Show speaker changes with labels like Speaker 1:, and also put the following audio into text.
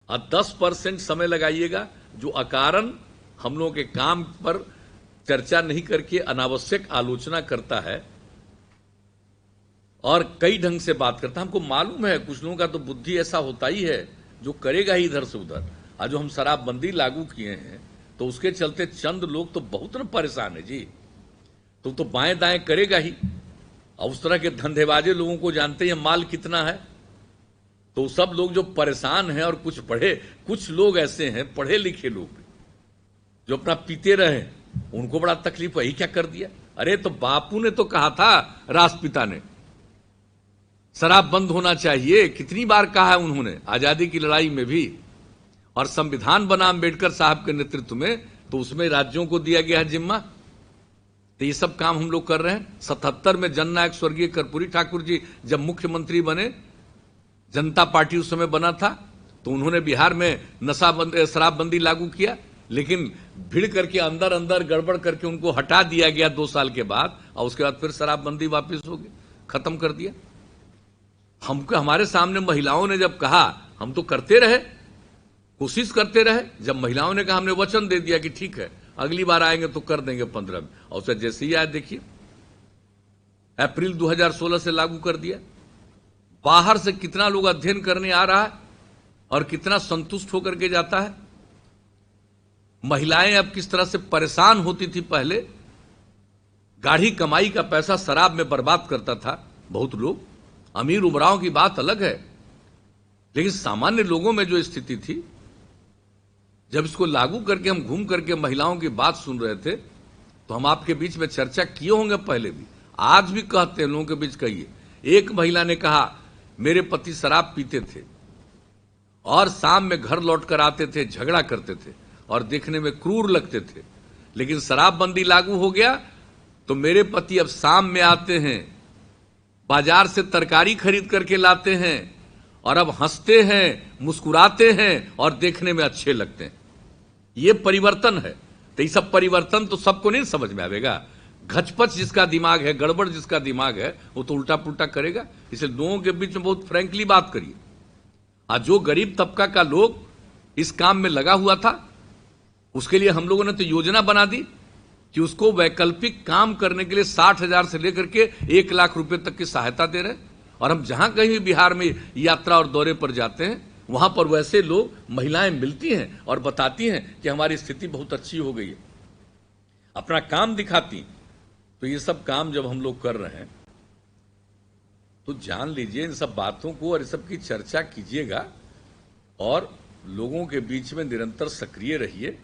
Speaker 1: और 10% समय लगाइएगा जो अकारण हम लोगों के काम पर चर्चा नहीं करके अनावश्यक आलोचना करता है और कई ढंग से बात करता है। हमको मालूम है कुछ लोगों का तो बुद्धि ऐसा होता ही है जो करेगा ही इधर से उधर। आज जो हम शराबबंदी लागू किए हैं तो उसके चलते चंद लोग तो बहुत न परेशान है जी, तो बाएं दाएं करेगा ही। और उस तरह के धंधेबाजे लोगों को जानते हैं माल कितना है, तो सब लोग जो परेशान हैं और कुछ लोग ऐसे हैं पढ़े लिखे लोग जो अपना पीते रहे, उनको बड़ा तकलीफ। वही क्या कर दिया? अरे तो बापू ने तो कहा था, राष्ट्रपिता ने, शराब बंद होना चाहिए। कितनी बार कहा है उन्होंने आजादी की लड़ाई में भी। और संविधान बना अम्बेडकर साहब के नेतृत्व में, तो उसमें राज्यों को दिया गया है जिम्मा। तो ये सब काम हम लोग कर रहे हैं। 77 में जननायक स्वर्गीय कर्पूरी ठाकुर जी जब मुख्यमंत्री बने, जनता पार्टी उस समय बना था, तो उन्होंने बिहार में शराबबंदी लागू किया, लेकिन भिड़ करके अंदर अंदर गड़बड़ करके उनको हटा दिया गया 2 साल के बाद, और उसके बाद फिर शराबबंदी वापस हो गई, खत्म कर दिया। हमको हमारे सामने महिलाओं ने जब कहा, हम तो करते रहे, कोशिश करते रहे। जब महिलाओं ने कहा, हमने वचन दे दिया कि ठीक है अगली बार आएंगे तो कर देंगे 15 में, और उसे जैसे ही आए देखिए अप्रैल 2016 से लागू कर दिया। बाहर से कितना लोग अध्ययन करने आ रहा है और कितना संतुष्ट होकर के जाता है। महिलाएं अब किस तरह से परेशान होती थी पहले, गाढ़ी कमाई का पैसा शराब में बर्बाद करता था बहुत लोग। अमीर उमराव की बात अलग है, लेकिन सामान्य लोगों में जो स्थिति थी, जब इसको लागू करके हम घूम करके महिलाओं की बात सुन रहे थे, तो हम आपके बीच में चर्चा किए होंगे पहले भी, आज भी कहते हैं लोगों के बीच कहिए। एक महिला ने कहा, मेरे पति शराब पीते थे और शाम में घर लौट कर आते थे, झगड़ा करते थे और देखने में क्रूर लगते थे, लेकिन शराबबंदी लागू हो गया तो मेरे पति अब शाम में आते हैं, बाजार से तरकारी खरीद करके लाते हैं और अब हंसते हैं, मुस्कुराते हैं और देखने में अच्छे लगते हैं। ये परिवर्तन है। तो ये सब परिवर्तन तो सबको नहीं समझ में आवेगा। घचपच जिसका दिमाग है, गड़बड़ जिसका दिमाग है, वो तो उल्टा पुल्टा करेगा। इसलिए लोगों के बीच में बहुत फ्रैंकली बात करिए। आज जो गरीब तबका का लोग इस काम में लगा हुआ था, उसके लिए हम लोगों ने तो योजना बना दी कि उसको वैकल्पिक काम करने के लिए 60,000 से लेकर के 1 लाख रुपए तक की सहायता दे रहे हैं। और हम जहां कहीं भी बिहार में यात्रा और दौरे पर जाते हैं, वहां पर वैसे लोग, महिलाएं मिलती हैं और बताती हैं कि हमारी स्थिति बहुत अच्छी हो गई है, अपना काम दिखाती। तो ये सब काम जब हम लोग कर रहे हैं, तो जान लीजिए इन सब बातों को और इस सब की चर्चा कीजिएगा और लोगों के बीच में निरंतर सक्रिय रहिए।